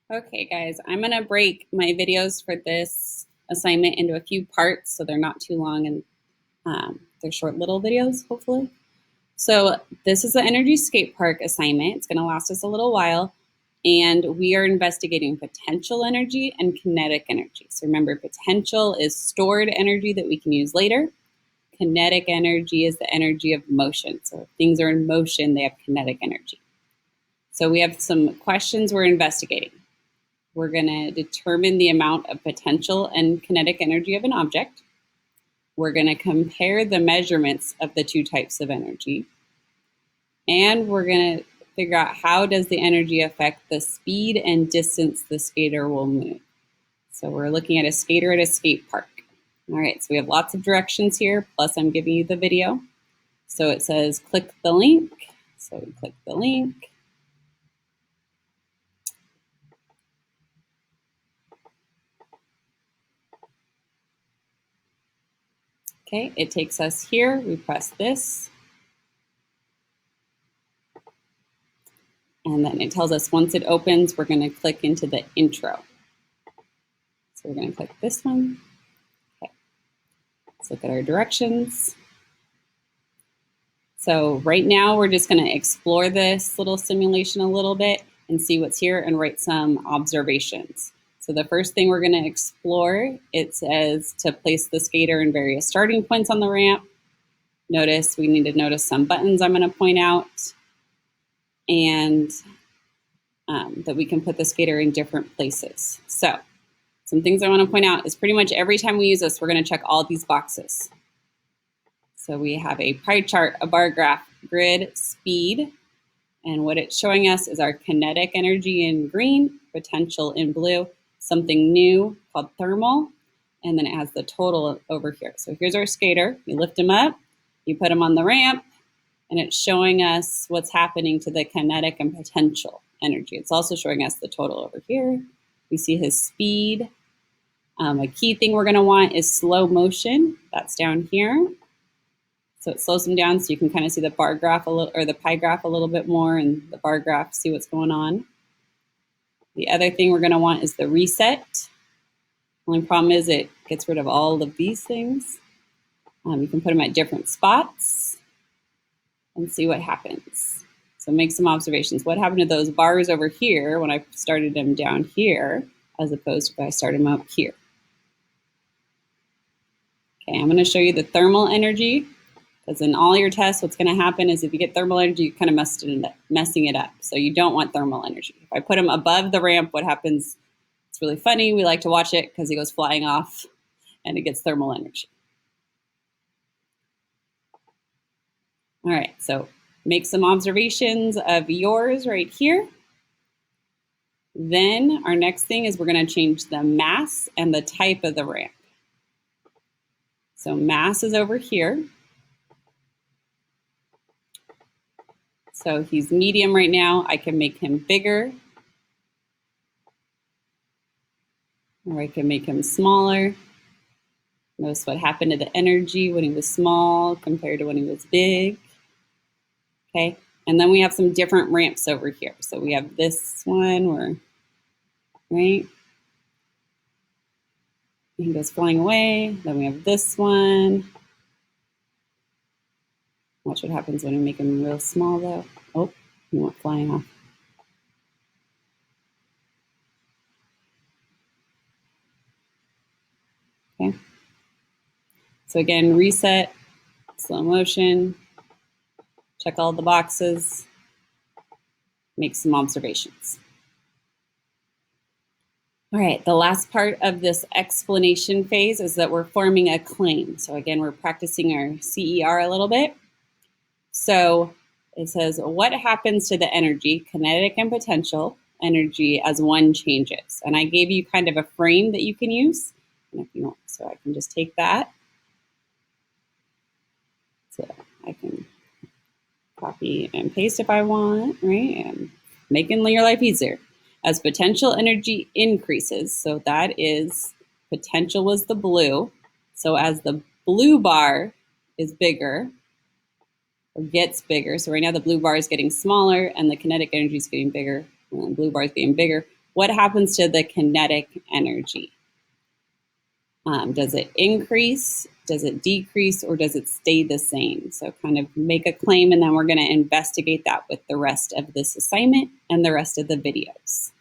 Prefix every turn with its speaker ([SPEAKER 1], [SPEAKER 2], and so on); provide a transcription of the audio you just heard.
[SPEAKER 1] Okay, guys, I'm going to break my videos for this assignment into a few parts so they're not too long and they're short little videos, hopefully. So this is the Energy Skate Park assignment. It's going to last us a little while, and we are investigating potential energy and kinetic energy. So remember, potential is stored energy that we can use later. Kinetic energy is the energy of motion. So if things are in motion, they have kinetic energy. So we have some questions we're investigating. We're going to determine the amount of potential and kinetic energy of an object. We're going to compare the measurements of the two types of energy. And we're going to figure out how does the energy affect the speed and distance the skater will move. So we're looking at a skater at a skate park. All right, so we have lots of directions here, plus I'm giving you the video. So it says click the link. So we click the link. Okay, it takes us here. We press this. And then it tells us once it opens, we're going to click into the intro. So we're going to click this one. Okay. Let's look at our directions. So right now we're just going to explore this little simulation a little bit and see what's here and write some observations. So the first thing we're going to explore, it says to place the skater in various starting points on the ramp. Notice we need to notice some buttons I'm going to point out, and that we can put the skater in different places. So some things I want to point out is pretty much every time we use this, we're going to check all these boxes. So we have a pie chart, a bar graph, grid, speed, and what it's showing us is our kinetic energy in green, potential in blue, something new called thermal, and then it has the total over here. So here's our skater. You lift him up, you put him on the ramp, and it's showing us what's happening to the kinetic and potential energy. It's also showing us the total over here. We see his speed. A key thing we're going to want is slow motion. That's down here. So it slows them down so you can kind of see the bar graph a little, or the pie graph a little bit more, and the bar graph, see what's going on. The other thing we're going to want is the reset. Only problem is it gets rid of all of these things. You can put them at different spots and see what happens. So make some observations. What happened to those bars over here when I started them down here, as opposed to if I started them up here? Okay, I'm going to show you the thermal energy, because in all your tests, what's going to happen is if you get thermal energy, you kind of messing it up. So you don't want thermal energy. If I put him above the ramp, what happens? It's really funny. We like to watch it because he goes flying off and it gets thermal energy. All right, so make some observations of yours right here. Then our next thing is we're going to change the mass and the type of the ramp. So mass is over here. So he's medium right now. I can make him bigger, or I can make him smaller. Notice what happened to the energy when he was small compared to when he was big. Okay, and then we have some different ramps over here. So we have this one where, right, he goes flying away. Then we have this one. Watch what happens when we make him real small though. Oh, he went flying off. Okay. So again, reset, slow motion, check all the boxes, make some observations. All right, the last part of this explanation phase is that we're forming a claim. So again, we're practicing our CER a little bit. So it says, what happens to the energy, kinetic and potential energy, as one changes? And I gave you kind of a frame that you can use. And if you want, so I can just take that. So I can copy and paste if I want, right? And making your life easier. As potential energy increases, so that is, potential was the blue. So as the blue bar is bigger, or gets bigger, so right now the blue bar is getting smaller and the kinetic energy is getting bigger, and the blue bar is getting bigger. what happens to the kinetic energy? Does it increase, does it decrease, or does it stay the same? So kind of make a claim, and then we're going to investigate that with the rest of this assignment and the rest of the videos.